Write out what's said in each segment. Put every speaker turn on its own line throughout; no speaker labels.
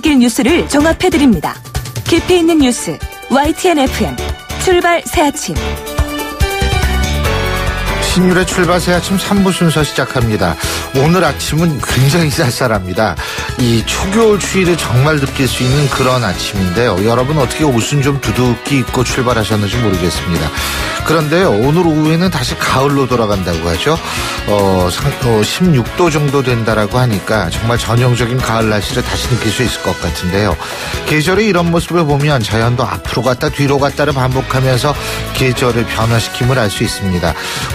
읽을 뉴스를 종합해드립니다. 깊이 있는 뉴스 YTN FM 출발 새아침.
신율의 출발 새아침 3부 순서 시작합니다. 오늘 아침은 굉장히 쌀쌀합니다. 이 초겨울 추위를 정말 느낄 수 있는 그런 아침인데요. 여러분 어떻게 옷은 좀 두둑히 입고 출발하셨는지 모르겠습니다. 그런데요, 오늘 오후에는 다시 가을로 돌아간다고 하죠. 16도 정도 된다라고 하니까 정말 전형적인 가을 날씨를 다시 느낄 수 있을 것 같은데요. 계절의 이런 모습을 보면 자연도 앞으로 갔다 뒤로 갔다를 반복하면서 계절을 변화시킴을 알 수 있습니다.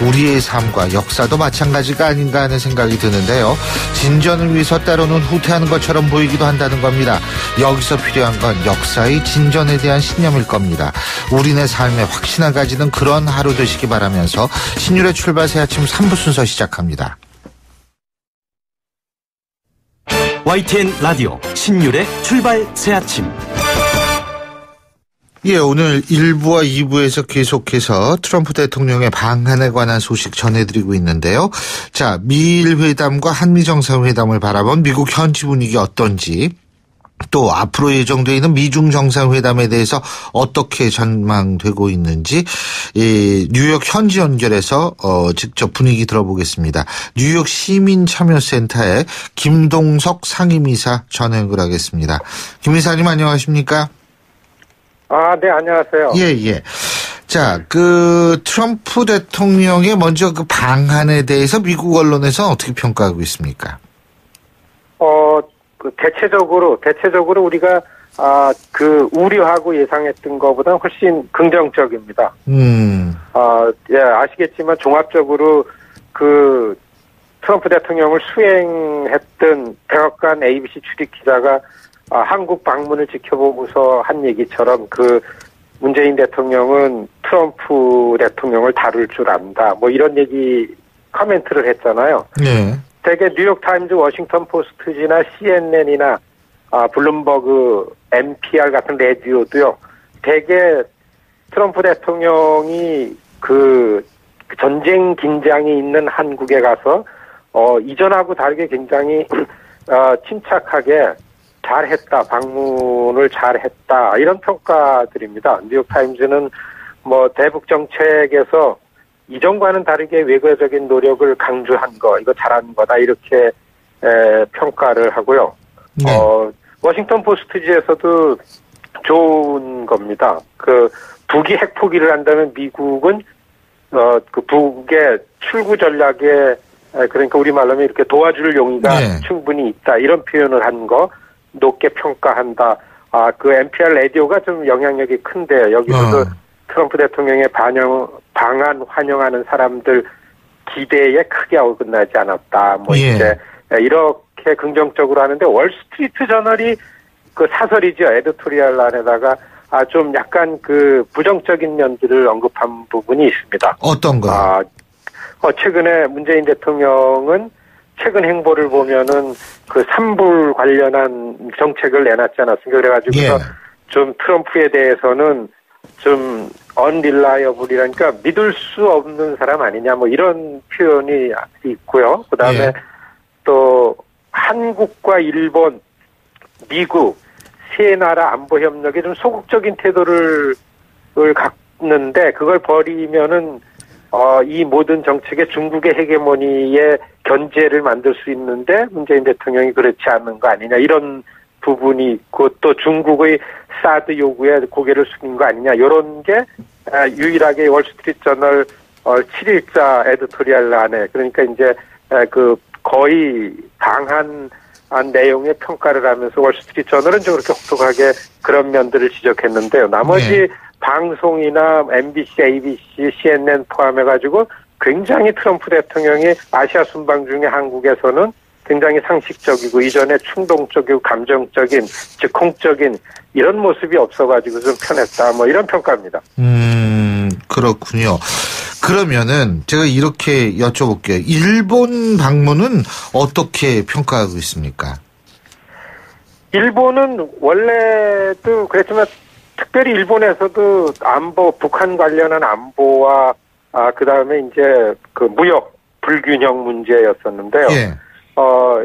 우리의 삶과 역사도 마찬가지가 아닌가 하는 생각이 드는데요. 진전을 위해서 때로는 후퇴하는 것처럼 보이기도 한다는 겁니다. 여기서 필요한 건 역사의 진전에 대한 신념일 겁니다. 우리네 삶에 확신을 가지는 그런 하루 되시기 바라면서 신율의 출발 새아침 3부 순서 시작합니다.
YTN 라디오 신율의 출발 새아침.
예, 오늘 1부와 2부에서 계속해서 트럼프 대통령의 방한에 관한 소식 전해드리고 있는데요. 자, 미일 회담과 한미 정상회담을 바라본 미국 현지 분위기 어떤지, 또 앞으로 예정되어 있는 미중 정상회담에 대해서 어떻게 전망되고 있는지 뉴욕 현지 연결해서 직접 분위기 들어보겠습니다. 뉴욕 시민참여센터의 김동석 상임이사 전화 연결하겠습니다. 김 이사님 안녕하십니까?
네, 안녕하세요.
예. 자, 트럼프 대통령의 먼저 방한에 대해서 미국 언론에서 어떻게 평가하고 있습니까?
대체적으로 우리가, 우려하고 예상했던 것보다 훨씬 긍정적입니다. 아시겠지만 종합적으로 트럼프 대통령을 수행했던 백악관 ABC 출입 기자가 한국 방문을 지켜보고서 한 얘기처럼 문재인 대통령은 트럼프 대통령을 다룰 줄 안다. 뭐 이런 얘기 코멘트를 했잖아요. 네. 되게 뉴욕타임즈, 워싱턴 포스트지나 CNN이나 블룸버그, NPR 같은 라디오도요. 되게 트럼프 대통령이 전쟁 긴장이 있는 한국에 가서 이전하고 다르게 굉장히 침착하게 잘했다, 방문을 잘했다, 이런 평가들입니다. 뉴욕타임즈는 대북 정책에서 이전과는 다르게 외교적인 노력을 강조한 거, 이거 잘한 거다, 이렇게 평가를 하고요. 네. 워싱턴 포스트지에서도 좋은 겁니다. 북이 핵 포기를 한다면 미국은 북의 출구 전략에, 그러니까 우리말로 하면 이렇게 도와줄 용의가 충분히 있다, 이런 표현을 한 거 높게 평가한다. NPR 라디오가 좀 영향력이 큰데, 여기서도 트럼프 대통령의 방한 환영하는 사람들 기대에 크게 어긋나지 않았다. 이제 이렇게 긍정적으로 하는데, 월스트리트 저널이 사설이죠. 에디토리얼 안에다가 좀 약간 부정적인 면들을 언급한 부분이 있습니다.
어떤 거?
최근에 문재인 대통령은 최근 행보를 보면은 산불 관련한 정책을 내놨지 않았습니까? 그래가지고 좀 트럼프에 대해서는 좀 unreliable이라니까 믿을 수 없는 사람 아니냐, 이런 표현이 있고요. 그 다음에 또 한국과 일본, 미국 세 나라 안보 협력에 좀 소극적인 태도를 갖는데, 그걸 버리면은 이 모든 정책에 중국의 헤게모니에 견제를 만들 수 있는데 문재인 대통령이 그렇지 않은 거 아니냐, 이런 부분이 있고, 또 중국의 사드 요구에 고개를 숙인 거 아니냐, 이런 게 유일하게 월스트리트 저널 7일자 에디토리얼 안에, 그러니까 이제 거의 방한 내용의 평가를 하면서 월스트리트 저널은 좀 그렇게 혹독하게 그런 면들을 지적했는데요. 나머지 방송이나 MBC, ABC, CNN 포함해가지고 굉장히 트럼프 대통령이 아시아 순방 중에 한국에서는 굉장히 상식적이고 이전에 충동적이고 감정적인, 즉흥적인 이런 모습이 없어가지고 좀 편했다. 이런 평가입니다.
그렇군요. 그러면은 제가 이렇게 여쭤볼게요. 일본 방문은 어떻게 평가하고 있습니까?
일본은 원래도 그랬지만 특별히 일본에서도 안보, 북한 관련한 안보와 그 다음에 이제 무역 불균형 문제였었는데요.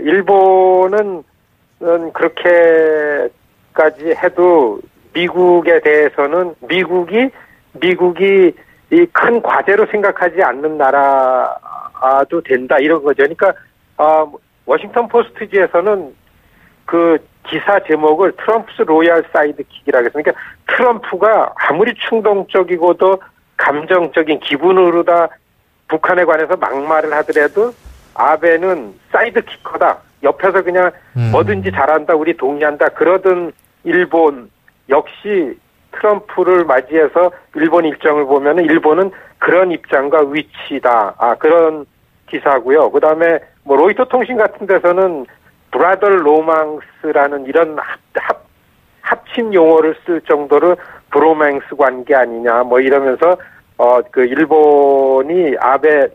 일본은 그렇게까지 해도 미국에 대해서는 미국이 이 큰 과제로 생각하지 않는 나라도 된다 이런 거죠. 그러니까 워싱턴 포스트지에서는 그 기사 제목을 트럼프스 로얄 사이드킥이라고 해서, 그러니까 트럼프가 아무리 충동적이고도 감정적인 기분으로 다 북한에 관해서 막말을 하더라도 아베는 사이드키커다. 옆에서 그냥 뭐든지 잘한다. 우리 동의한다. 그러던 일본 역시 트럼프를 맞이해서 일본 일정을 보면은 일본은 그런 입장과 위치다. 그런 기사고요. 그다음에 뭐 로이터 통신 같은 데서는 브라더 로망스라는 이런 합친 용어를 쓸 정도로 브로맹스 관계 아니냐 뭐 이러면서 그 일본이 아베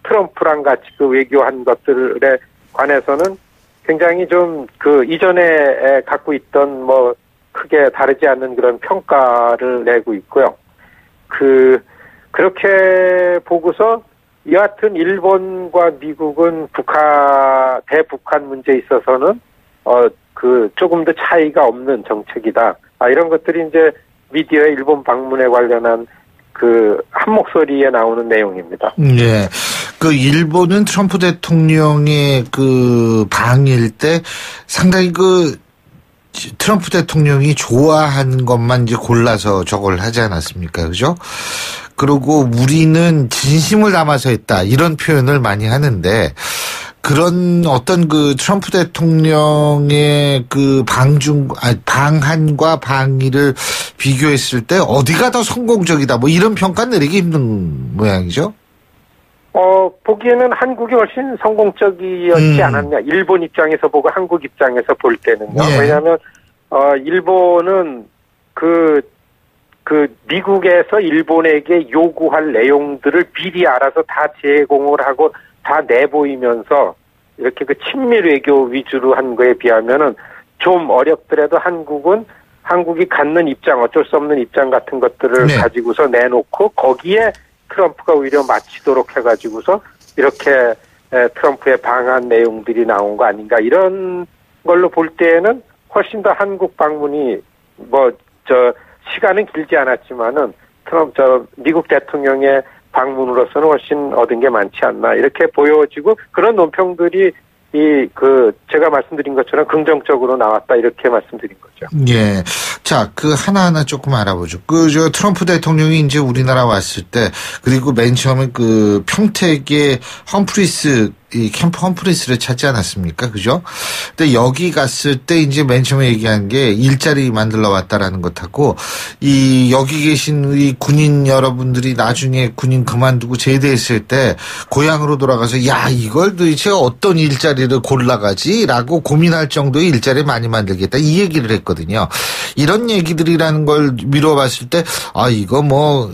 트럼프랑 같이 그 외교한 것들에 관해서는 굉장히 좀 그 이전에 갖고 있던 뭐 크게 다르지 않는 그런 평가를 내고 있고요. 그렇게 보고서 여하튼 일본과 미국은 대북한 문제에 있어서는 조금 더 차이가 없는 정책이다. 이런 것들이 이제 미디어의 일본 방문에 관련한 한 목소리에 나오는 내용입니다.
네. 일본은 트럼프 대통령의 방일 때 상당히 트럼프 대통령이 좋아하는 것만 이제 골라서 저걸 하지 않았습니까? 그죠? 그리고 우리는 진심을 담아서 했다. 이런 표현을 많이 하는데, 그런 어떤 트럼프 대통령의 방한과 방위를 비교했을 때 어디가 더 성공적이다. 뭐 이런 평가 내리기 힘든 모양이죠?
보기에는 한국이 훨씬 성공적이었지 않았냐. 일본 입장에서 보고 한국 입장에서 볼 때는요. 예. 왜냐하면, 일본은 미국에서 일본에게 요구할 내용들을 미리 알아서 다 제공을 하고 다 내보이면서 이렇게 친밀 외교 위주로 한 거에 비하면은 좀 어렵더라도 한국이 갖는 입장, 어쩔 수 없는 입장 같은 것들을 네. 가지고서 내놓고 거기에 트럼프가 오히려 맞추도록 해가지고서 이렇게 트럼프의 방한 내용들이 나온 거 아닌가 이런 걸로 볼 때에는 훨씬 더 한국 방문이 시간은 길지 않았지만은 미국 대통령의 방문으로서는 훨씬 얻은 게 많지 않나 이렇게 보여지고 그런 논평들이 제가 말씀드린 것처럼 긍정적으로 나왔다 이렇게 말씀드린 거죠.
예. 자, 하나하나 조금 알아보죠. 트럼프 대통령이 이제 우리나라 왔을 때, 그리고 맨 처음에 평택의 캠프 험프리스를 찾지 않았습니까? 그죠? 근데 여기 갔을 때 이제 맨 처음에 얘기한 게 일자리 만들러 왔다라는 것하고, 여기 계신 우리 군인 여러분들이 나중에 군인 그만두고 제대했을 때 고향으로 돌아가서 이걸 도대체 어떤 일자리를 골라가지? 라고 고민할 정도의 일자리 많이 만들겠다. 이 얘기를 했거든요. 이런 얘기들이라는 걸 미뤄봤을 때, 이거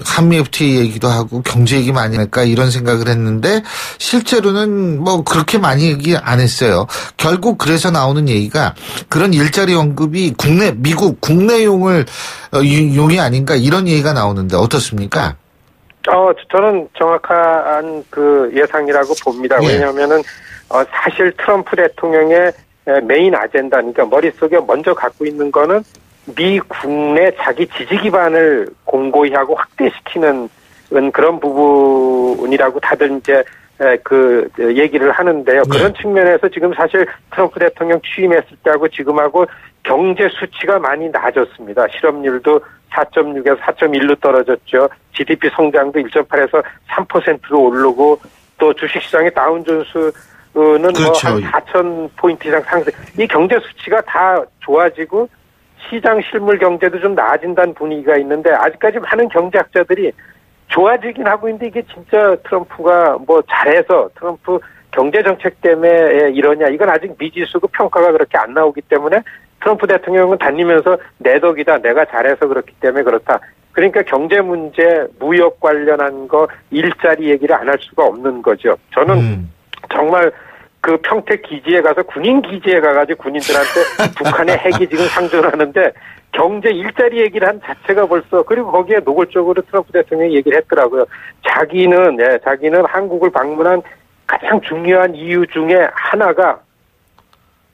한미 FTA 얘기도 하고 경제 얘기 많이 할까 이런 생각을 했는데 실제로는 그렇게 많이 얘기 안 했어요. 결국 그래서 나오는 얘기가 그런 일자리 언급이 미국 국내용이 아닌가 이런 얘기가 나오는데 어떻습니까?
저는 정확한 예상이라고 봅니다. 예. 왜냐하면은 사실 트럼프 대통령의 메인 아젠다니까 머릿속에 먼저 갖고 있는 거는 미 국내 자기 지지 기반을 공고히 하고 확대시키는 그런 부분이라고 다들 이제 얘기를 하는데요. 네. 그런 측면에서 지금 사실 트럼프 대통령 취임했을 때하고 지금하고 경제 수치가 많이 낮았습니다. 실업률도 4.6에서 4.1로 떨어졌죠. GDP 성장도 1.8에서 3%로 오르고 또 주식시장의 다운존스는
그렇죠.
한 4,000포인트 이상 상승. 이 경제 수치가 다 좋아지고 시장 실물 경제도 좀 나아진다는 분위기가 있는데 아직까지 많은 경제학자들이 좋아지긴 하고 있는데 이게 진짜 트럼프가 잘해서 트럼프 경제정책 때문에 이러냐 이건 아직 미지수고 평가가 그렇게 안 나오기 때문에 트럼프 대통령은 다니면서 내 덕이다 내가 잘해서 그렇기 때문에 그렇다. 그러니까 경제 문제, 무역 관련한 거, 일자리 얘기를 안 할 수가 없는 거죠. 저는 정말 평택 기지에 가서 군인 기지에 가가지고 군인들한테 북한의 핵이 지금 상존하는데 경제 일자리 얘기를 한 자체가 벌써 그리고 거기에 노골적으로 트럼프 대통령이 얘기를 했더라고요. 자기는 한국을 방문한 가장 중요한 이유 중에 하나가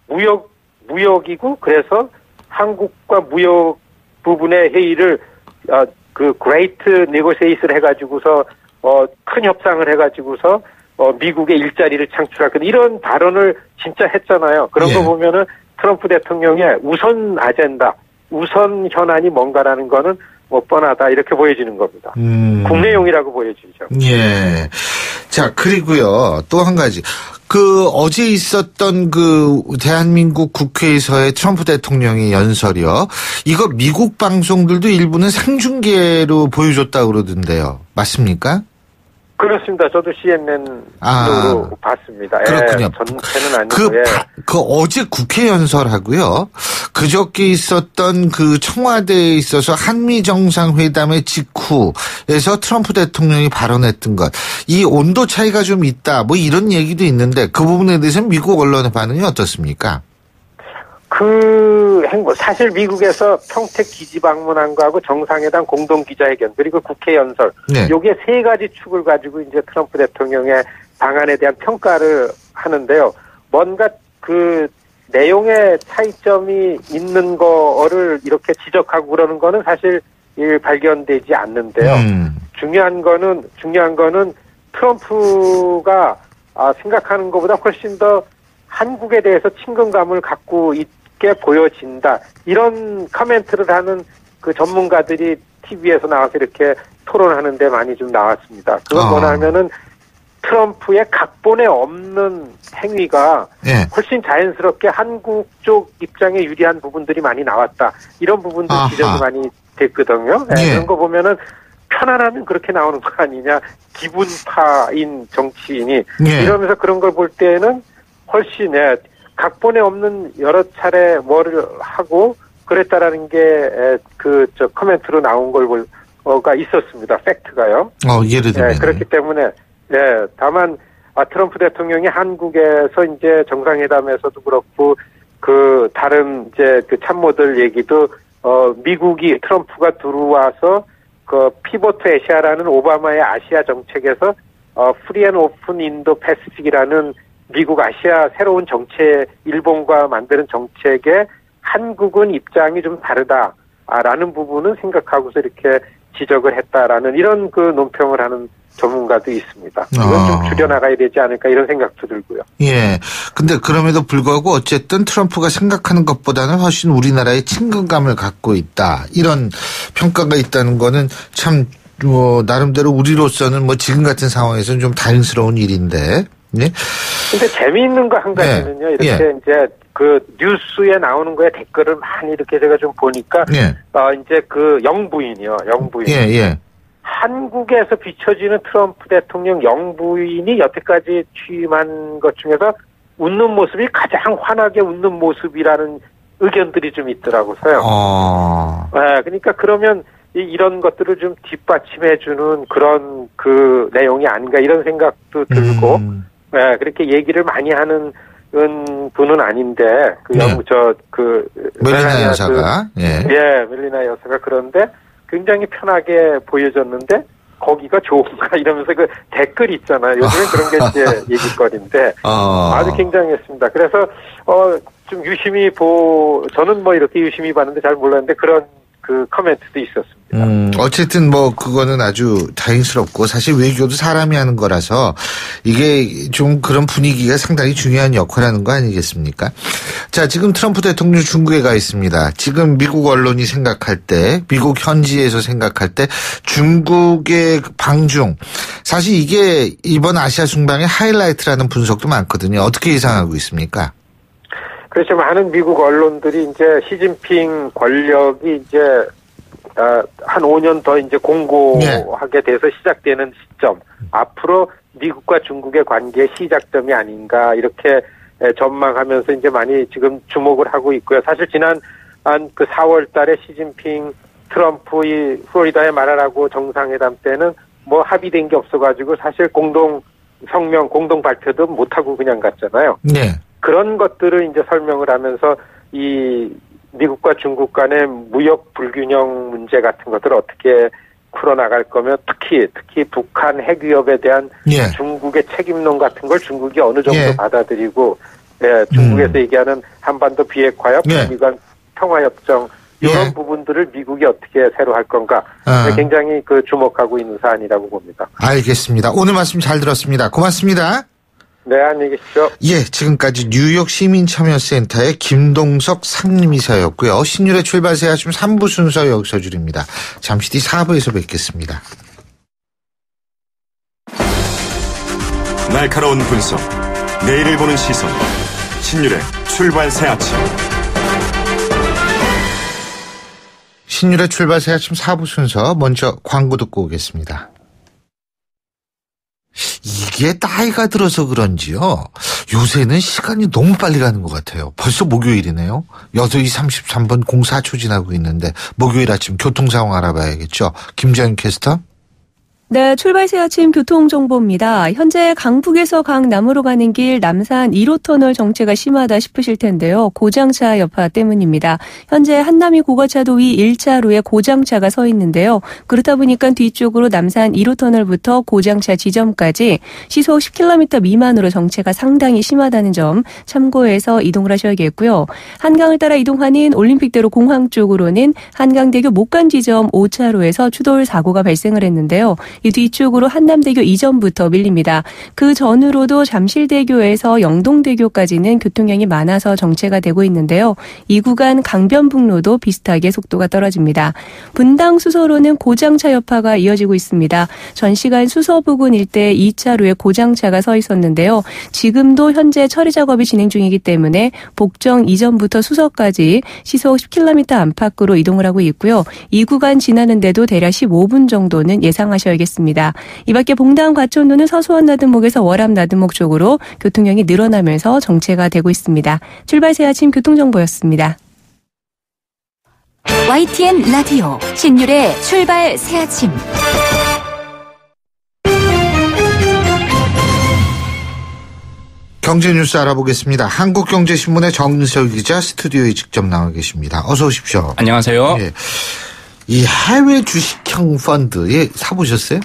무역 무역이고 그래서 한국과 무역 부분의 회의를 그 그레이트 네고시에이션을 해가지고서 큰 협상을 해가지고서 미국의 일자리를 창출할 것 이런 발언을 진짜 했잖아요. 그런
예.
거 보면은 트럼프 대통령의 우선 아젠다, 우선 현안이 뭔가라는 거는 뭐 뻔하다 이렇게 보여지는 겁니다. 국내용이라고 보여지죠.
예. 자, 그리고요. 또 한 가지. 어제 있었던 대한민국 국회에서의 트럼프 대통령의 연설이요. 이거 미국 방송들도 일부는 생중계로 보여줬다고 그러던데요. 맞습니까?
그렇습니다. 저도 CNN으로 봤습니다.
그렇군요.
전체는 아니고.
어제 국회 연설하고요. 그저께 있었던 청와대에 있어서 한미 정상회담의 직후에서 트럼프 대통령이 발언했던 것. 이 온도 차이가 좀 있다. 뭐 이런 얘기도 있는데 그 부분에 대해서는 미국 언론의 반응이 어떻습니까?
사실 미국에서 평택 기지 방문한 거하고 정상회담 공동 기자회견 그리고 국회 연설
네.
요게 세 가지 축을 가지고 이제 트럼프 대통령의 방안에 대한 평가를 하는데요. 뭔가 내용의 차이점이 있는 거를 이렇게 지적하고 그러는 거는 사실 발견되지 않는데요. 중요한 거는 트럼프가 생각하는 것보다 훨씬 더 한국에 대해서 친근감을 갖고 있게 보여진다. 이런 코멘트를 하는 전문가들이 TV에서 나와서 이렇게 토론하는데 많이 좀 나왔습니다. 그건 뭐냐면은 트럼프의 각본에 없는 행위가 예. 훨씬 자연스럽게 한국 쪽 입장에 유리한 부분들이 많이 나왔다. 이런 부분들 지적이 많이 됐거든요. 예. 그런 거 보면은 편안하면 그렇게 나오는 거 아니냐. 기분파인 정치인이. 예. 이러면서 그런 걸 볼 때는 훨씬 각본에 없는 여러 차례 뭐를 하고 그랬다라는 게 코멘트로 나온 가 있었습니다. 팩트가요.
예를 들면.
그렇기 때문에 다만 트럼프 대통령이 한국에서 이제 정상회담에서도 그렇고 다른 이제 참모들 얘기도 미국이 트럼프가 들어와서 피보트 아시아라는 오바마의 아시아 정책에서 프리 앤 오픈 인도 패시픽이라는 미국 아시아 새로운 정책, 일본과 만드는 정책에 한국은 입장이 좀 다르다라는 부분은 생각하고서 이렇게 지적을 했다라는 이런 논평을 하는 전문가도 있습니다. 이건 좀 줄여나가야 되지 않을까 이런 생각도 들고요.
예. 근데 그럼에도 불구하고 어쨌든 트럼프가 생각하는 것보다는 훨씬 우리나라에 친근감을 갖고 있다. 이런 평가가 있다는 거는 참 나름대로 우리로서는 지금 같은 상황에서는 좀 다행스러운 일인데. 네.
근데 재미있는 거 한 가지는요. 이렇게 이제 뉴스에 나오는 거에 댓글을 많이 이렇게 제가 좀 보니까 이제 영부인이요. 영부인.
예.
한국에서 비춰지는 트럼프 대통령 영부인이 여태까지 취임한 것 중에서 웃는 모습이 가장 환하게 웃는 모습이라는 의견들이 좀 있더라고서요. 그러니까 그러면 이런 것들을 좀 뒷받침해주는 그런 내용이 아닌가 이런 생각도 들고, 그렇게 얘기를 많이 하는 분은 아닌데,
멜리나 여사가.
멜리나 여사가 그런데 굉장히 편하게 보여졌는데, 거기가 좋은가 이러면서 댓글 있잖아요. 요즘엔 그런 게 이제 얘기거리인데, 아주 굉장했습니다. 그래서, 좀 유심히 저는 이렇게 유심히 봤는데 잘 몰랐는데 그런 코멘트도 있었습니다.
어쨌든 그거는 아주 다행스럽고 사실 외교도 사람이 하는 거라서 이게 좀 그런 분위기가 상당히 중요한 역할을 거 아니겠습니까? 자, 지금 트럼프 대통령 중국에 가 있습니다. 지금 미국 언론이 생각할 때, 미국 현지에서 생각할 때 중국의 방중, 사실 이게 이번 아시아 순방의 하이라이트라는 분석도 많거든요. 어떻게 예상하고 있습니까?
그렇죠. 많은 미국 언론들이 이제 시진핑 권력이 이제 한 5년 더 이제 공고하게 돼서 시작되는 시점, 앞으로 미국과 중국의 관계의 시작점이 아닌가 이렇게 전망하면서 이제 많이 지금 주목을 하고 있고요. 사실 지난 4월 달에 시진핑 트럼프 이 플로리다에 마라라고 정상회담 때는 합의된 게 없어가지고 사실 공동 성명, 공동 발표도 못하고 그냥 갔잖아요.
네.
그런 것들을 이제 설명을 하면서 이 미국과 중국 간의 무역 불균형 문제 같은 것들을 어떻게 풀어나갈 거면 특히 북한 핵 위협에 대한 중국의 책임론 같은 걸 중국이 어느 정도 받아들이고 예, 중국에서 얘기하는 한반도 비핵화협,
예.
북미 간 평화협정 이런
예.
부분들을 미국이 어떻게 새로 할 건가 굉장히 주목하고 있는 사안이라고 봅니다.
알겠습니다. 오늘 말씀 잘 들었습니다. 고맙습니다.
네, 안녕히 계십시오.
예, 지금까지 뉴욕 시민참여센터의 김동석 상임이사였고요. 신율의 출발새 아침 3부 순서 여기서 줄입니다. 잠시 뒤 4부에서 뵙겠습니다.
날카로운 분석, 내일을 보는 시선, 신율의 출발새 아침.
신율의 출발새 아침 4부 순서 먼저 광고 듣고 오겠습니다. 이게 나이가 들어서 그런지요. 요새는 시간이 너무 빨리 가는 것 같아요. 벌써 목요일이네요. 8시 33분 04초 지나고 있는데 목요일 아침 교통 상황 알아봐야겠죠. 김재현 캐스터.
네, 출발새 아침 교통정보입니다. 현재 강북에서 강남으로 가는 길 남산 1호터널 정체가 심하다 싶으실 텐데요. 고장차 여파 때문입니다. 현재 한남이 고가차도 위 1차로에 고장차가 서 있는데요. 그렇다 보니까 뒤쪽으로 남산 1호터널부터 고장차 지점까지 시속 10km 미만으로 정체가 상당히 심하다는 점 참고해서 이동을 하셔야겠고요. 한강을 따라 이동하는 올림픽대로 공항 쪽으로는 한강대교 목간 지점 5차로에서 추돌 사고가 발생을 했는데요. 이 뒤쪽으로 한남대교 이전부터 밀립니다. 그 전으로도 잠실대교에서 영동대교까지는 교통량이 많아서 정체가 되고 있는데요. 이 구간 강변북로도 비슷하게 속도가 떨어집니다. 분당 수서로는 고장차 여파가 이어지고 있습니다. 전 시간 수서 부근 일대 2차로에 고장차가 서 있었는데요. 지금도 현재 처리 작업이 진행 중이기 때문에 복정 이전부터 수서까지 시속 10km 안팎으로 이동을 하고 있고요. 이 구간 지나는데도 대략 15분 정도는 예상하셔야겠습니다. 이 밖에 봉당 과천로는 서수원 나들목에서 월암 나들목 쪽으로 교통량이 늘어나면서 정체가 되고 있습니다. 출발새 아침 교통정보였습니다.
YTN 라디오 신율의 출발 새 아침.
경제 뉴스 알아보겠습니다. 한국경제신문의 정인석 기자 스튜디오에 직접 나와 계십니다. 어서 오십시오.
안녕하세요.
예. 이 해외 주식형 펀드에 사보셨어요?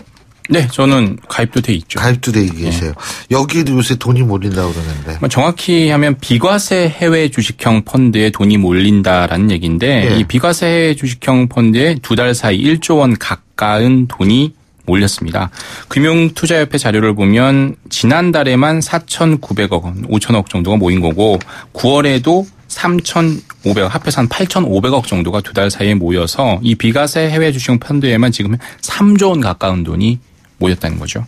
네, 저는 가입도 돼 있죠.
가입도 돼 계세요. 여기에도 요새 돈이 몰린다고 그러는데.
정확히 하면 비과세 해외 주식형 펀드에 돈이 몰린다라는 얘기인데
예.
이 비과세 해외 주식형 펀드에 2달 사이 1조 원 가까운 돈이 몰렸습니다. 금융투자협회 자료를 보면 지난달에만 4,900억 원, 5천억 정도가 모인 거고 9월에도 3,500억, 합해서 한 8,500억 정도가 2달 사이에 모여서 이 비과세 해외 주식 펀드에만 지금 3조 원 가까운 돈이 모였다는 거죠.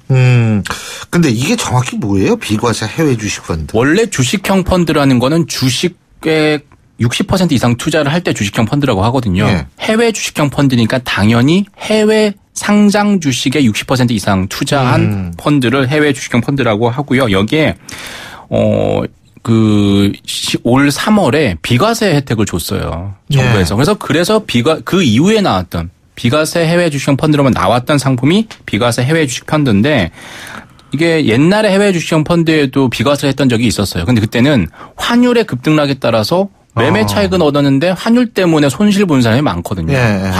근데 이게 정확히 뭐예요? 비과세 해외 주식 펀드.
원래 주식형 펀드라는 거는 주식에 60% 이상 투자를 할 때 주식형 펀드라고 하거든요.
네.
해외 주식형 펀드니까 당연히 해외 상장 주식에 60% 이상 투자한 펀드를 해외 주식형 펀드라고 하고요. 여기에 올 3월에 비과세 혜택을 줬어요. 정부에서.
네.
그래서 그 이후에 나왔던 비과세 해외 주식형 펀드로만 나왔던 상품이 비과세 해외 주식 펀드인데 이게 옛날에 해외 주식형 펀드에도 비과세를 했던 적이 있었어요. 근데 그때는 환율의 급등락에 따라서 매매 차익은 얻었는데 환율 때문에 손실 본 사람이 많거든요.
예.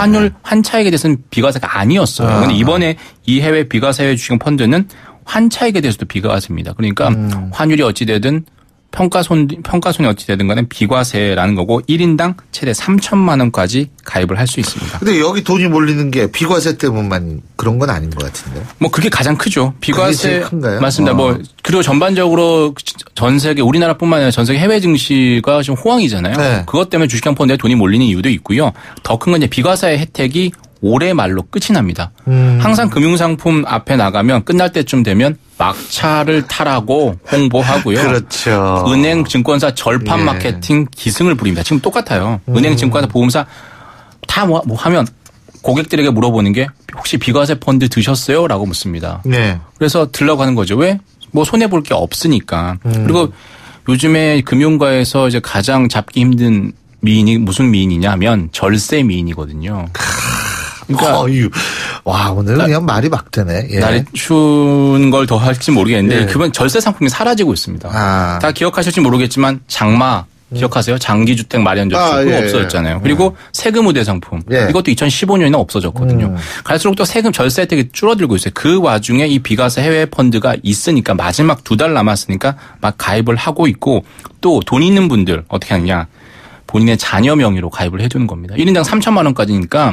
환차익에 대해서는 비과세가 아니었어요. 그런데 이번에 이 해외 비과세 해외 주식 펀드는 환차익에 대해서도 비과세입니다. 그러니까 환율이 어찌되든 평가손이 어찌되든 간에 비과세라는 거고 1인당 최대 3천만 원까지 가입을 할 수 있습니다.
근데 여기 돈이 몰리는 게 비과세 때문만 그런 건 아닌 것 같은데.
뭐 그게 가장 크죠. 비과세.
그게 제일 큰가요?
맞습니다. 그리고 전반적으로 전 세계 우리나라뿐만 아니라 전 세계 해외 증시가 지금 호황이잖아요. 네. 그것 때문에 주식형 펀드에 돈이 몰리는 이유도 있고요. 더 큰 건 이제 비과세 혜택이 올해 말로 끝이 납니다. 항상 금융상품 앞에 나가면 끝날 때쯤 되면 막차를 타라고 홍보하고요.
그렇죠.
은행, 증권사 절판 마케팅 기승을 부립니다. 지금 똑같아요. 은행, 증권사, 보험사 다 뭐 하면 고객들에게 물어보는 게 혹시 비과세 펀드 드셨어요? 라고 묻습니다.
네.
그래서 들라고 하는 거죠. 왜? 뭐 손해볼 게 없으니까. 그리고 요즘에 금융가에서 이제 가장 잡기 힘든 미인이 무슨 미인이냐면 절세 미인이거든요. 그러니까
와 오늘 그냥 말이 막 되네. 예.
날이 추운 걸 더 할지 모르겠는데 그건 절세 상품이 사라지고 있습니다. 다 기억하실지 모르겠지만 장마, 기억하세요? 장기주택 마련저축 그거 없어졌잖아요. 그리고 세금 우대 상품 이것도 2015년에 없어졌거든요. 갈수록 또 세금 절세 혜택이 줄어들고 있어요. 그 와중에 이 비과세 해외 펀드가 있으니까 마지막 2달 남았으니까 막 가입을 하고 있고 또 돈 있는 분들 어떻게 하느냐. 본인의 자녀 명의로 가입을 해두는 겁니다. 1인당 3천만 원까지니까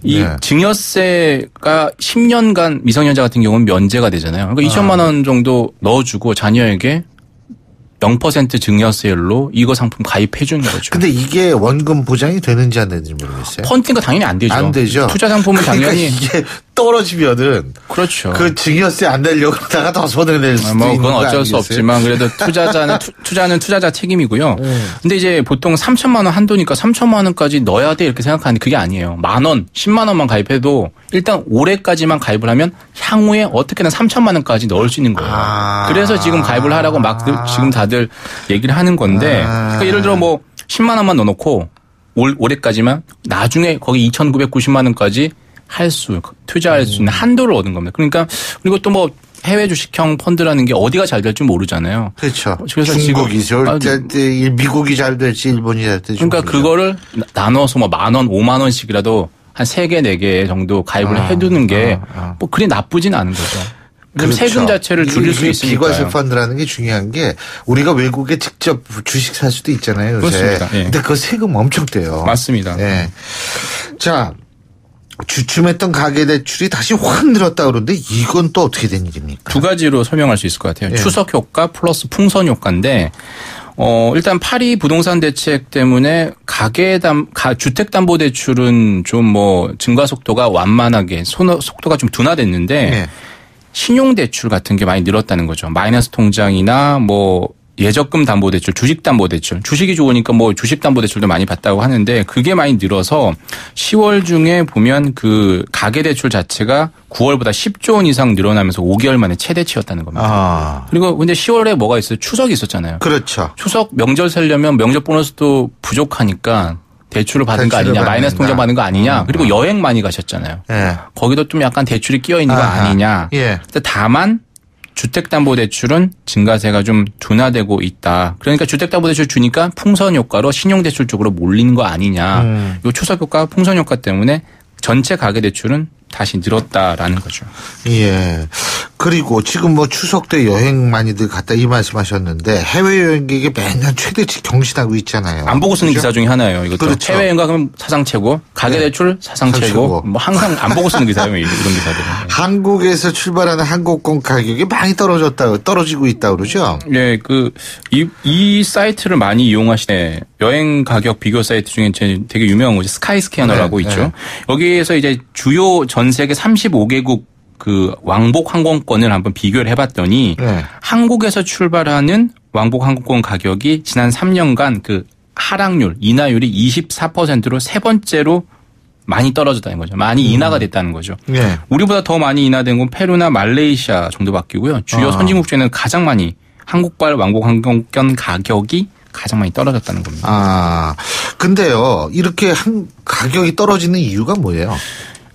이 증여세가 10년간 미성년자 같은 경우는 면제가 되잖아요. 그러니까 2천만 원 정도 넣어주고 자녀에게 0% 증여세율로 이거 상품 가입해 주는 거죠.
근데 이게 원금 보장이 되는지 안 되는지 모르겠어요.
펀딩가 당연히 안 되죠.
안 되죠.
투자 상품은
그러니까
당연히
이게 떨어지면은
그렇죠.
그 증여세 안 내려고 하다가 더 손해를 낼 수도
뭐
있는
그건
거
어쩔 수
아니겠어요?
없지만 그래도 투자는 투자자 책임이고요. 근데 이제 보통 3천만 원 한도니까 3천만 원까지 넣어야 돼 이렇게 생각하는데 그게 아니에요. 10,000원, 10만 원만 가입해도 일단 올해까지만 가입을 하면 향후에 어떻게든 3천만 원까지 넣을 수 있는 거예요. 그래서 지금 가입을 하라고 막 지금 다들 얘기를 하는 건데 그러니까 예를 들어 뭐 10만 원만 넣어놓고 올해까지만 나중에 거기 2,990만 원까지 투자할 수 있는 한도를 얻은 겁니다. 그러니까 그리고 또 뭐 해외 주식형 펀드라는 게 어디가 잘 될지 모르잖아요.
그렇죠.
그래서
중국이 잘 될지 미국이 잘 될지 일본이 잘 될지.
그러니까 그거를 나눠서 뭐 10,000원, 5만 원씩이라도 한 3개, 4개 정도 가입을 해두는 게 뭐 그리 나쁘진 않은 거죠. 그렇죠. 세금 자체를 줄일 수 있으니까요.
비과세 펀드라는 게 중요한 게 우리가 외국에 직접 주식 살 수도 있잖아요. 요새.
그렇습니다. 예.
근데 그 세금 엄청 떼요.
맞습니다.
예. 자, 주춤했던 가계대출이 다시 확 늘었다 그러는데 이건 또 어떻게 된 일입니까?
두 가지로 설명할 수 있을 것 같아요.
예.
추석 효과 플러스 풍선 효과인데 일단 파리 부동산 대책 때문에 주택담보대출은 좀 뭐 증가 속도가 완만하게 속도가 좀 둔화됐는데
예.
신용대출 같은 게 많이 늘었다는 거죠. 마이너스 통장이나 뭐 예적금 담보대출, 주식담보대출. 주식이 좋으니까 뭐 주식담보대출도 많이 받다고 하는데 그게 많이 늘어서 10월 중에 보면 그 가계대출 자체가 9월보다 10조 원 이상 늘어나면서 5개월 만에 최대치였다는 겁니다. 그리고 근데 10월에 뭐가 있어요? 추석이 있었잖아요.
그렇죠.
추석 명절 살려면 명절 보너스도 부족하니까 대출을 받은 거 아니냐, 마이너스 통장 받은 거 아니냐, 그리고 여행 많이 가셨잖아요.
예.
거기도 좀 약간 대출이 끼어 있는 거 아니냐.
예.
근데 다만 주택담보대출은 증가세가 좀 둔화되고 있다. 그러니까 주택담보대출 주니까 풍선 효과로 신용대출 쪽으로 몰리는 거 아니냐. 이 추석 효과, 풍선 효과 때문에 전체 가계대출은 다시 늘었다라는 거죠.
예. 그리고 지금 뭐 추석 때 여행 많이들 갔다 이 말씀하셨는데 해외여행객이 매년 최대치 경신하고 있잖아요.
안 보고 쓰는
그렇죠?
기사 중에 하나예요. 이것도
그렇죠.
해외여행 가면 사상 최고, 가계대출 사상 최고. 뭐 항상 안 보고 쓰는 기사예요. 이런 기사들은.
한국에서 출발하는 항공권 가격이 많이 떨어지고 있다 그러죠?
네, 이 사이트를 많이 이용하시네. 여행 가격 비교 사이트 중에 되게 유명한 곳이 스카이스캐너라고 있죠. 네. 여기에서 이제 주요 전 세계 35개국 그 왕복 항공권을 한번 비교를 해봤더니 한국에서 출발하는 왕복 항공권 가격이 지난 3년간 그 하락률, 인하율이 24%로 세 번째로 많이 떨어졌다는 거죠. 많이 인하가 됐다는 거죠. 네. 우리보다 더 많이 인하된 건 페루나 말레이시아 정도 바뀌고요. 주요 선진국 중에는 가장 많이 한국발 왕복 항공권 가격이 가장 많이 떨어졌다는 겁니다.
근데요, 이렇게 가격이 떨어지는 이유가 뭐예요?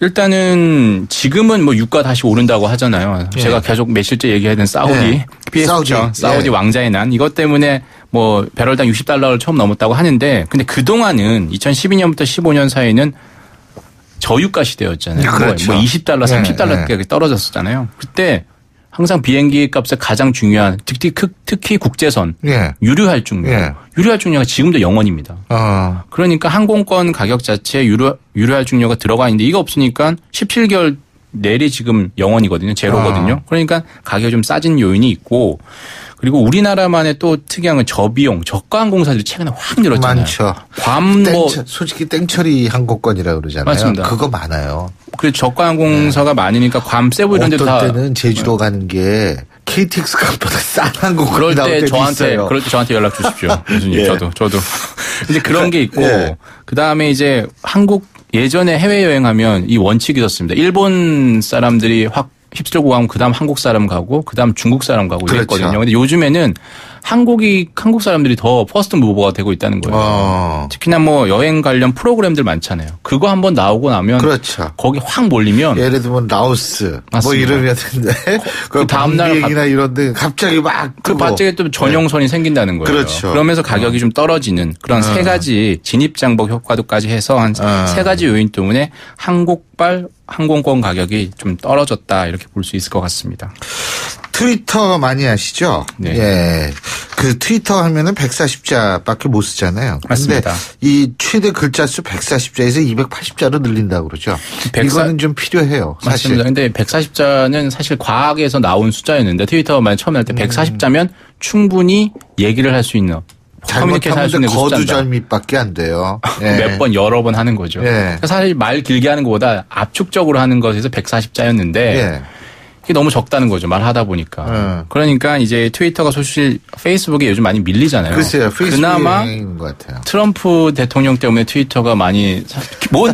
일단은 지금은 뭐 유가 다시 오른다고 하잖아요. 예. 제가 계속 며칠째 얘기하던 사우디, 사우디 왕자의 난 이것 때문에 뭐 배럴당 $60를 처음 넘었다고 하는데 근데 그동안은 2012년부터 15년 사이에는 저유가 시대였잖아요.
그렇죠.
뭐 $20, $30까지 떨어졌었잖아요. 그때 항상 비행기 값에 가장 중요한 특히 국제선 유류할증료. 유류할증료가 지금도 0원입니다. 그러니까 항공권 가격 자체에 유류할증료가 들어가 있는데 이거 없으니까 17개월 내리 지금 0원이거든요. 제로거든요. 그러니까 가격이 좀 싸진 요인이 있고 그리고 우리나라만의 또 특이한 건 저비용, 저가 항공사들이 최근에 확 늘었잖아요.
많죠. 솔직히 땡처리 항공권이라고 그러잖아요.
맞습니다.
그거 많아요.
그래서 저가 항공사가 많으니까 괌, 세부 이런 데도 다.
어떤 때는 제주도 가는 게 KTX 값보다 싼 항공권이 나올 때도 있어요.
그럴 때 저한테 연락 주십시오. 교수님. 저도. 이제 그런 게 있고 그다음에 이제 예전에 해외여행하면 이 원칙이 있었습니다. 일본 사람들이 확 휩쓸고 가면 그다음 한국 사람 가고 그다음 중국 사람 가고 이랬거든요. 근데 요즘에는 한국 사람들이 더 퍼스트 무버가 되고 있다는 거예요. 특히나 뭐 여행 관련 프로그램들 많잖아요. 그거 한번 나오고 나면
그렇죠.
거기 확 몰리면
예를 들면 라오스
맞습니다.
뭐 이러면 되는데
그 다음 날이나
이런데 갑자기 막
그 갑자기 또 전용선이 생긴다는 거예요.
그렇죠.
그러면서 가격이 좀 떨어지는 그런 세 가지 진입 장벽 효과도까지 해서 한 세 가지 요인 때문에 한국발 항공권 가격이 좀 떨어졌다 이렇게 볼 수 있을 것 같습니다.
트위터 많이 하시죠?
네.
예. 그 트위터 하면은 140자밖에 못 쓰잖아요.
맞습니다.
근데 이 최대 글자 수 140자에서 280자로 늘린다고 그러죠. 이거는 좀 필요해요. 사실.
맞습니다. 근데 140자는 사실 과학에서 나온 숫자였는데 트위터가 만약 처음에 할 때 140자면 충분히 얘기를 할 수 있는
잘못하면 거두절미밖에 안 돼요. 예.
몇 번 여러 번 하는 거죠.
예.
사실 말 길게 하는 것보다 압축적으로 하는 것에서 140자였는데
예.
이게 너무 적다는 거죠. 말하다 보니까. 그러니까 이제 트위터가 사실 페이스북에 요즘 많이 밀리잖아요.
글쎄요.
그나마
것 같아요.
트럼프 대통령 때문에 트위터가 많이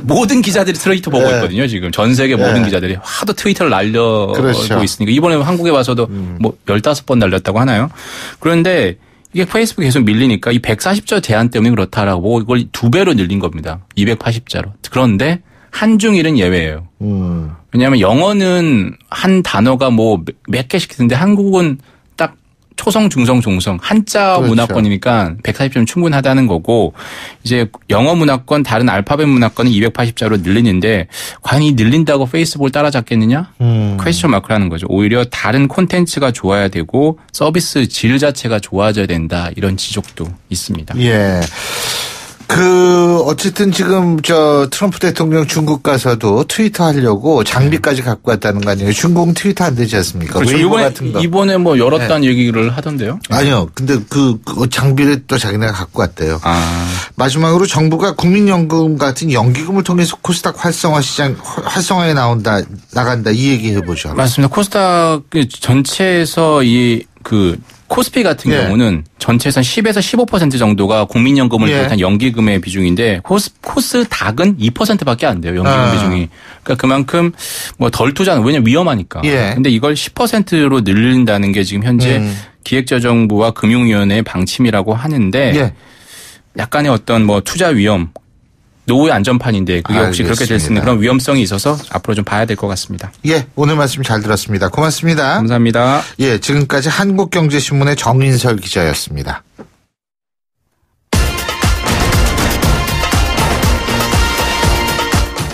모든 기자들이 트위터 보고 있거든요. 지금 전 세계 모든 기자들이 하도 트위터를 날려고
그렇죠.
있으니까 이번에 한국에 와서도 뭐 15번 날렸다고 하나요? 그런데 이게 페이스북에 계속 밀리니까 이 140자 제한 때문에 그렇다라고 이걸 2배로 늘린 겁니다. 280자로. 그런데 한중일은 예외예요. 왜냐하면 영어는 한 단어가 뭐 몇 개씩 있는데 한국은 딱 초성, 중성, 종성 한자
그렇죠.
문화권이니까 140점 충분하다는 거고 이제 영어 문화권 다른 알파벳 문화권은 280자로 늘리는데 과연 이 늘린다고 페이스북을 따라잡겠느냐? 퀘스천 마크라는 거죠. 오히려 다른 콘텐츠가 좋아야 되고 서비스 질 자체가 좋아져야 된다 이런 지적도 있습니다.
예. 어쨌든 지금 트럼프 대통령 중국 가서도 트위터 하려고 장비까지 갖고 왔다는 거 아니에요? 중국은 트위터 안 되지 않습니까?
그렇죠. 이번에 뭐 열었다는 얘기를 하던데요?
아니요. 근데 그 장비를 또 자기네가 갖고 왔대요. 마지막으로 정부가 국민연금 같은 연기금을 통해서 코스닥 활성화에 나간다 이 얘기 해보죠.
맞습니다. 코스닥 전체에서 코스피 같은 경우는 전체에서 10에서 15% 정도가 국민연금을 비롯한 연기금의 비중인데 코스닥은 2%밖에 안 돼요. 연기금 비중이. 그러니까 그만큼 뭐 덜 투자는 왜냐면 위험하니까. 근데 이걸 10%로 늘린다는 게 지금 현재 기획재정부와 금융위원회의 방침이라고 하는데 약간의 어떤 뭐 투자 위험 노후의 안전판인데 그게 혹시 그렇게 될 수 있는 그런 위험성이 있어서 앞으로 좀 봐야 될 것 같습니다.
예, 오늘 말씀 잘 들었습니다. 고맙습니다.
감사합니다.
예, 지금까지 한국경제신문의 정인설 기자였습니다.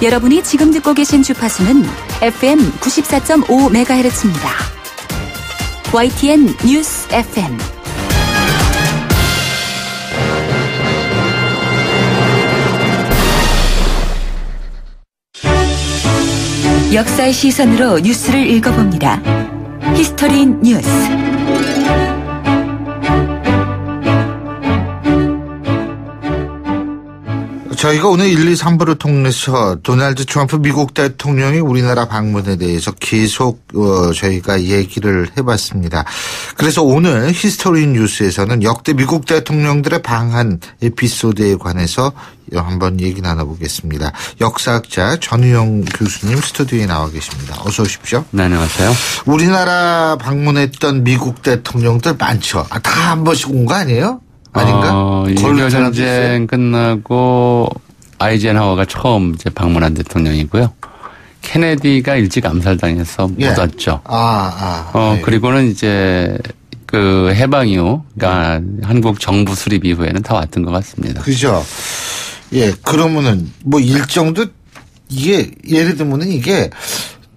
여러분이 지금 듣고 계신 주파수는 FM 94.5MHz입니다. YTN 뉴스 FM. 역사의 시선으로 뉴스를 읽어봅니다. 히스토리 뉴스.
저희가 오늘 1, 2, 3부를 통해서 도널드 트럼프 미국 대통령이 우리나라 방문에 대해서 계속 저희가 얘기를 해봤습니다. 그래서 오늘 히스토리 뉴스에서는 역대 미국 대통령들의 방한 에피소드에 관해서 한번 얘기 나눠보겠습니다. 역사학자 전우영 교수님 스튜디오에 나와 계십니다. 어서 오십시오.
네, 안녕하세요.
우리나라 방문했던 미국 대통령들 많죠. 다 한 번씩 온 거 아니에요? 아닌가?
6.25 전쟁 끝나고 아이젠하워가 처음 이제 방문한 대통령이고요. 케네디가 일찍 암살당해서 못 왔죠. 그리고는 이제 그 해방 이후, 그러니까 한국 정부 수립 이후에는 다 왔던 것 같습니다.
그죠. 예, 그러면은 뭐 일정도 이게 예를 들면은 이게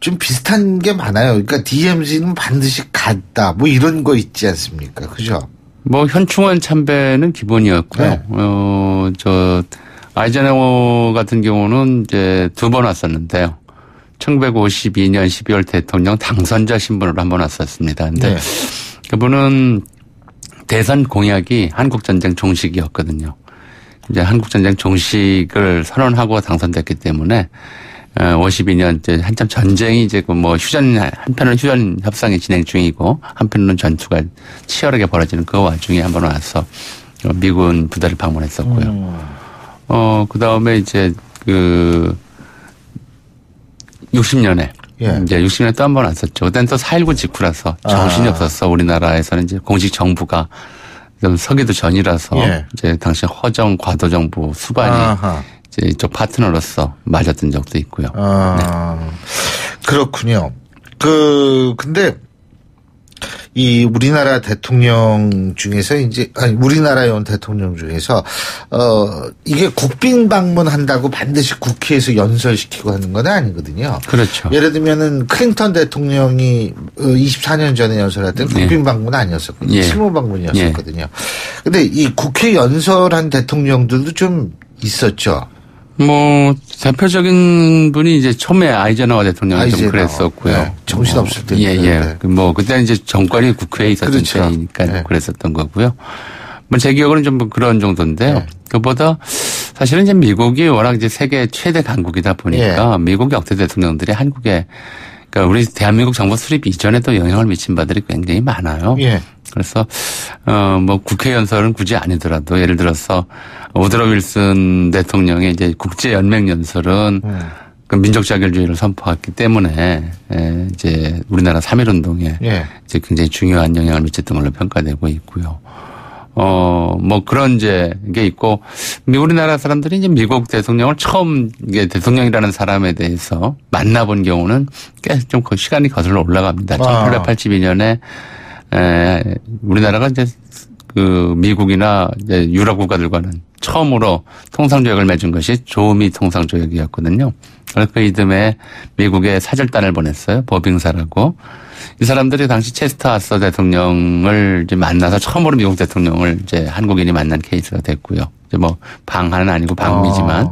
좀 비슷한 게 많아요. 그러니까 DMZ는 반드시 갔다 뭐 이런 거 있지 않습니까? 그죠?
뭐 현충원 참배는 기본이었고요. 아이젠하워 같은 경우는 이제 2번 왔었는데요. 1952년 12월 대통령 당선자 신분으로 한 번 왔었습니다. 근데 그분은 대선 공약이 한국전쟁 종식이었거든요. 이제 한국전쟁 종식을 선언하고 당선됐기 때문에 52년 이제 한참 전쟁이 이제 뭐 한편은 휴전 협상이 진행 중이고 한편은 전투가 치열하게 벌어지는 그 와중에 한번 와서 미군 부대를 방문했었고요. 그 다음에 이제 60년에 이제 60년에 또 한 번 왔었죠. 그때는 또 4.19 직후라서 정신이 없었어. 우리나라에서는 이제 공식 정부가 서기도 전이라서
예.
이제 당시 허정 과도정부 수반이
아하.
이제 이쪽 파트너로서 맞았던 적도 있고요.
네. 그렇군요. 근데 이 우리나라 대통령 중에서 우리나라에 온 대통령 중에서 이게 국빈 방문한다고 반드시 국회에서 연설시키고 하는 건 아니거든요.
그렇죠.
예를 들면은 클린턴 대통령이 24년 전에 연설할 때는 국빈 방문 아니었었거든요.
예.
실무 방문이었었거든요. 근데 이 국회 연설한 대통령들도 좀 있었죠.
대표적인 분이 이제 처음에 아이젠하워 대통령이 좀 그랬었고요.
네. 정신없을 때.
예. 그때는 이제 정권이 국회에 있었던
그렇죠.
때니까
네.
그랬었던 거고요. 제 기억으로는 좀 그런 정도인데요.
네.
그보다 사실은 이제 미국이 워낙 이제 세계 최대 강국이다 보니까 미국 역대 대통령들이 한국에 그러니까 우리 대한민국 정부 수립 이전에도 영향을 미친 바들이 굉장히 많아요.
예.
그래서 국회 연설은 굳이 아니더라도 예를 들어서 우드로 윌슨 대통령의 이제 국제 연맹 연설은 그 민족 자결주의를 선포했기 때문에 이제 우리나라 3.1 운동에 이제 굉장히 중요한 영향을 미쳤던 걸로 평가되고 있고요. 그런 게 있고, 우리나라 사람들이 이제 미국 대통령을 처음, 이게 대통령이라는 사람에 대해서 만나본 경우는 꽤 좀 시간이 거슬러 올라갑니다. 1882년에, 우리나라가 이제 미국이나 이제 유럽 국가들과는 처음으로 통상조약을 맺은 것이 조미 통상조약이었거든요. 그래서 그 이듬해 미국에 사절단을 보냈어요. 버빙사라고. 이 사람들이 당시 체스터 아서 대통령을 이제 만나서 처음으로 미국 대통령을 이제 한국인이 만난 케이스가 됐고요. 이제 방한은 아니고 방미지만.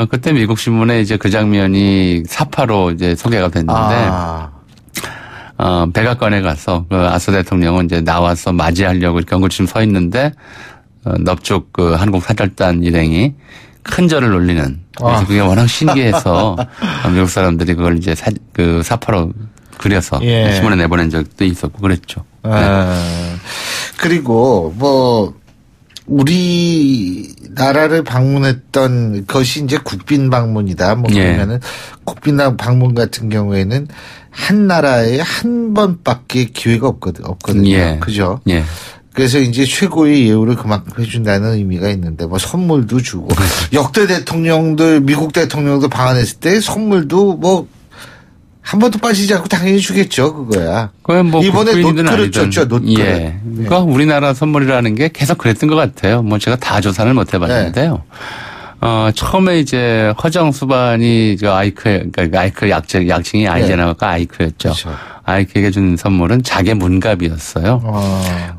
그때 미국 신문에 이제 그 장면이 사파로 이제 소개가 됐는데. 백악관에 가서 아서 대통령은 이제 나와서 맞이하려고 경고침 서 있는데, 넙죽 한국 사절단 일행이 큰 절을 올리는. 그래서 그게 워낙 신기해서 미국 사람들이 그걸 이제 사파로 그려서 신문에 내보낸 적도 있었고 그랬죠.
그리고 우리나라를 방문했던 것이 이제 국빈 방문이다. 그러면은 국빈 방문 같은 경우에는 한 나라에 한 번밖에 기회가 없거든요. 그죠?
예.
그래서 이제 최고의 예우를 그만큼 해준다는 의미가 있는데 선물도 주고 역대 대통령들 미국 대통령도 방한했을 때 선물도 한 번도 빠지지 않고 당연히 주겠죠, 그거야. 이번에 노트를 줬죠, 노트를.
예. 그러니까 우리나라 선물이라는 게 계속 그랬던 것 같아요. 제가 다 조사를 못 해봤는데요. 처음에 이제 허정 수반이 그러니까 아이크 약칭이 아이젠하워가 아이크였죠. 그렇죠. 아이크에게 준 선물은 자개 문갑이었어요.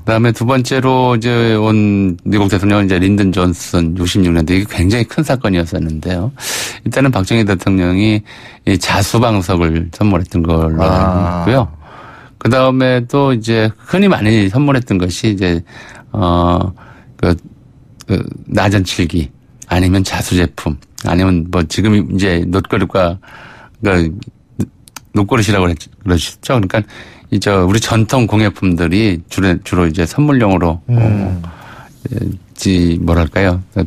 그다음에 두 번째로 이제 온 미국 대통령은 이제 린든 존슨 66년도 이게 굉장히 큰 사건이었었는데요. 일단은 박정희 대통령이 이 자수방석을 선물했던 걸로 알고 있고요. 그다음에 또 이제 흔히 많이 선물했던 것이 이제 나전칠기 아니면 자수제품 아니면 지금 이제 놋그릇과 놋그릇이라고 그러시죠. 그러니까 우리 전통 공예품들이 주로 이제 선물용으로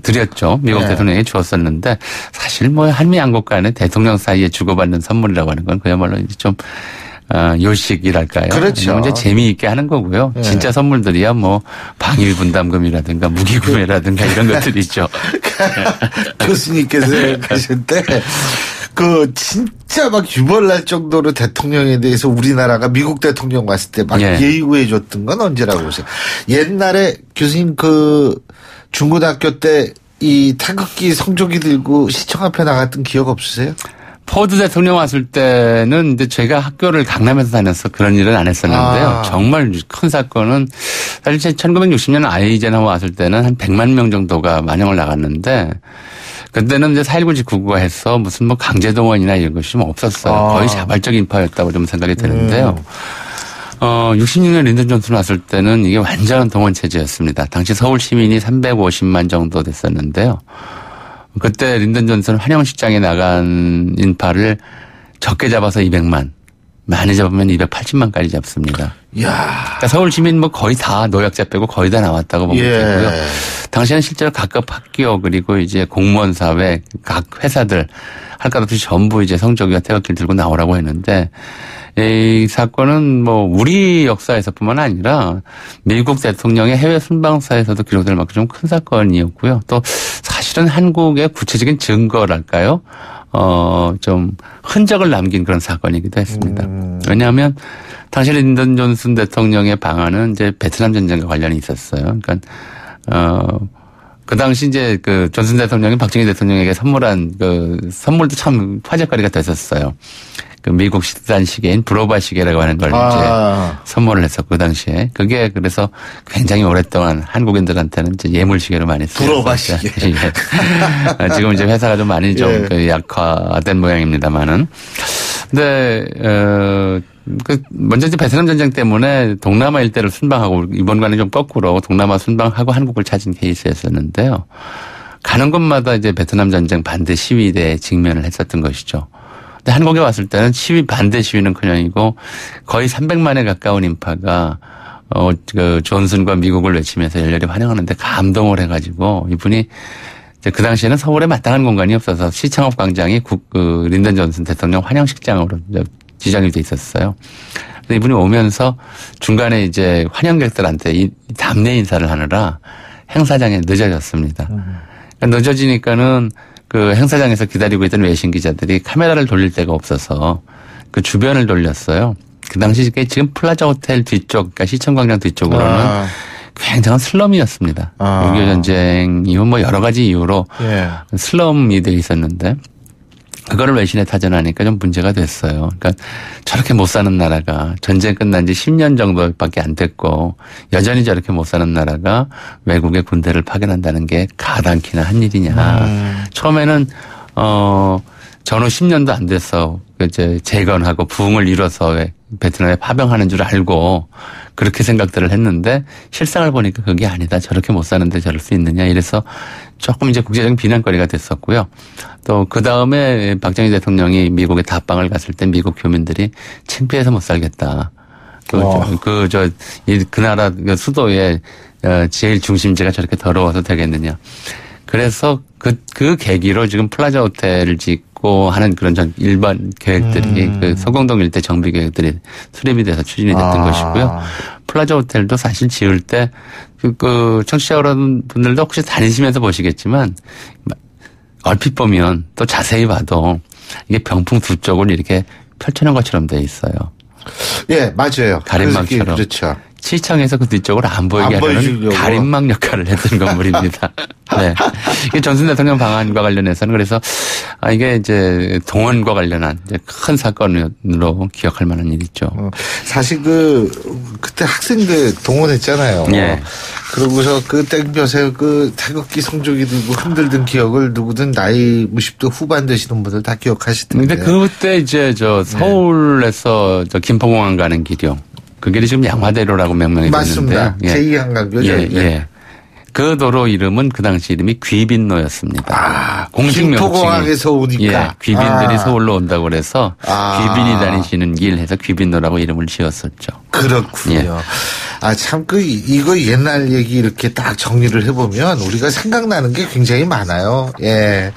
드렸죠. 미국 대통령이 주었었는데 사실 한미 양국 간에 대통령 사이에 주고받는 선물이라고 하는 건 그야말로 이제 좀 요식이랄까요.
그렇죠.
이제 재미있게 하는 거고요. 진짜 선물들이야 방위 분담금이라든가 무기 구매라든가 이런 것들이 있죠.
교수님께서 생각하실 때 진짜 유별날 정도로 대통령에 대해서 우리나라가 미국 대통령 왔을 때 예의구해 줬던 건 언제라고 보세요? 옛날에 교수님 중고등학교 때 이 태극기 성조기 들고 시청 앞에 나갔던 기억 없으세요?
포드 대통령 왔을 때는 이제 제가 학교를 강남에서 다녀서 그런 일은 안 했었는데요. 정말 큰 사건은 사실 1960년 아이젠하워 왔을 때는 한 100만 명 정도가 만영을 나갔는데 그때는 이제 4.19 직후가 해서 무슨 강제동원이나 이런 것이 없었어요. 거의 자발적 인파였다고 좀 생각이 드는데요. 66년 린든 존슨 왔을 때는 이게 완전한 동원 체제였습니다. 당시 서울 시민이 350만 정도 됐었는데요. 그때 린든 존슨 환영식장에 나간 인파를 적게 잡아서 200만, 많이 잡으면 280만까지 잡습니다. 그러니까 서울 시민 거의 다 노약자 빼고 거의 다 나왔다고 보면 되고요. 당시에는 실제로 각급 학교 그리고 이제 공무원 사회 각 회사들 할 것 없이 전부 이제 성조기와 태극기를 들고 나오라고 했는데 이 사건은 뭐 우리 역사에서뿐만 아니라 미국 대통령의 해외 순방사에서도 기록될 만큼 좀 큰 사건이었고요. 또 사실은 한국의 구체적인 증거랄까요? 좀 흔적을 남긴 그런 사건이기도 했습니다. 왜냐하면 당시 린던 존슨 대통령의 방한은 이제 베트남 전쟁과 관련이 있었어요. 그러니까 그 당시 이제 그 존슨 대통령이 박정희 대통령에게 선물한 그 선물도 참 화제거리가 됐었어요. 그 미국 식단 시계인 브로바 시계라고 하는 걸 이제 선물을 했었고 그 당시에 그게 그래서 굉장히 오랫동안 한국인들한테는 이제 예물 시계로 많이 쓰였어요. 브로바 시계. 예. 지금 이제 회사가 좀 많이 좀
예.
그 약화된 모양입니다만은. 근데 먼저 이제 베트남 전쟁 때문에 동남아 일대를 순방하고 이번과는 좀 거꾸로 동남아 순방하고 한국을 찾은 케이스였었는데요. 가는 곳마다 이제 베트남 전쟁 반대 시위대에 직면을 했었던 것이죠. 근데 한국에 왔을 때는 시위 반대 시위는커녕이고 거의 300만에 가까운 인파가 그 존슨과 미국을 외치면서 열렬히 환영하는데 감동을 해가지고 이분이 이제 그 당시에는 서울에 마땅한 공간이 없어서 시창업 광장이 그 린던 존슨 대통령 환영식장으로 지정이 돼 있었어요. 근데 이분이 오면서 중간에 이제 환영객들한테 이 답례 인사를 하느라 행사장에 늦어졌습니다. 그러니까 늦어지니까는 그 행사장에서 기다리고 있던 외신 기자들이 카메라를 돌릴 데가 없어서 그 주변을 돌렸어요. 그 당시 지금 플라자 호텔 뒤쪽, 그러니까 시청광장 뒤쪽으로는 굉장한 슬럼이었습니다. 6.25 전쟁 이후 뭐 여러 가지 이유로 슬럼이 돼 있었는데 그거를 외신에 타전하니까 좀 문제가 됐어요. 그러니까 저렇게 못 사는 나라가 전쟁 끝난 지 10년 정도밖에 안 됐고 여전히 저렇게 못 사는 나라가 외국의 군대를 파견한다는 게 가당키나 한 일이냐. 처음에는 전후 10년도 안 돼서 이제 재건하고 부흥을 이뤄서 베트남에 파병하는 줄 알고 그렇게 생각들을 했는데 실상을 보니까 그게 아니다. 저렇게 못 사는데 저럴 수 있느냐. 이래서 조금 이제 국제적인 비난거리가 됐었고요. 또 그 다음에 박정희 대통령이 미국에 답방을 갔을 때 미국 교민들이 창피해서 못 살겠다. 그 나라 수도의 제일 중심지가 저렇게 더러워서 되겠느냐. 그래서 그 계기로 지금 플라자 호텔을 짓고 하는 그런 일반 계획들이 그 서공동 일대 정비 계획들이 수립이 돼서 추진이 됐던 것이고요. 플라자 호텔도 사실 지을 때 그 청취자 여러분들도 혹시 다니시면서 보시겠지만 얼핏 보면 또 자세히 봐도 이게 병풍 두 쪽을 이렇게 펼쳐놓은 것처럼 돼 있어요.
예, 맞아요.
가림막처럼.
그렇죠.
시청에서 그 뒤쪽을 안 보이게 하려는 가림막 역할을 했던 건물입니다. 네. 이게 존슨 대통령 방한과 관련해서는 그래서 이게 이제 동원과 관련한 이제 큰 사건으로 기억할 만한 일이죠.
사실 그때 학생들 동원했잖아요.
예.
그러고서 그 땡볕에 그 태극기 성조기 들고 흔들던 기억을 누구든 나이 60대 후반 되시는 분들 다 기억하실 텐데.
근데 그때 이제 서울에서 김포공항 가는 길이요. 그 길이 지금 양화대로라고 명명이 됐는데요.
맞습니다. 제2한강교죠.
예. 그 도로 이름은 그 당시 이름이 귀빈로였습니다. 공식 명칭이.
김포공항에서 오니까.
예, 귀빈들이 서울로 온다고 그래서 귀빈이 다니시는 길 해서 귀빈로라고 이름을 지었었죠.
그렇군요.
예.
참 이거 옛날 얘기 이렇게 딱 정리를 해보면 우리가 생각나는 게 굉장히 많아요. 예.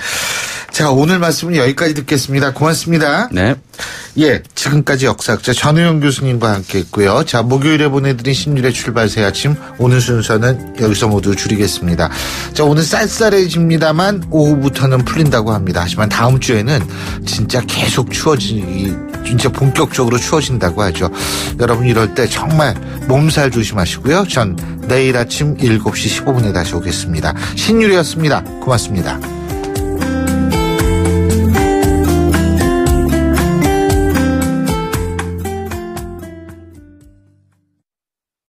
자, 오늘 말씀은 여기까지 듣겠습니다. 고맙습니다.
네.
예, 지금까지 역사학자 전우영 교수님과 함께 했고요. 자, 목요일에 보내드린 신율의 출발 새 아침 오늘 순서는 여기서 모두 줄이겠습니다. 자, 오늘 쌀쌀해집니다만 오후부터는 풀린다고 합니다. 하지만 다음 주에는 진짜 계속 진짜 본격적으로 추워진다고 하죠. 여러분 이럴 때 정말 몸살 조심하시고요. 전 내일 아침 7시 15분에 다시 오겠습니다. 신율이었습니다. 고맙습니다.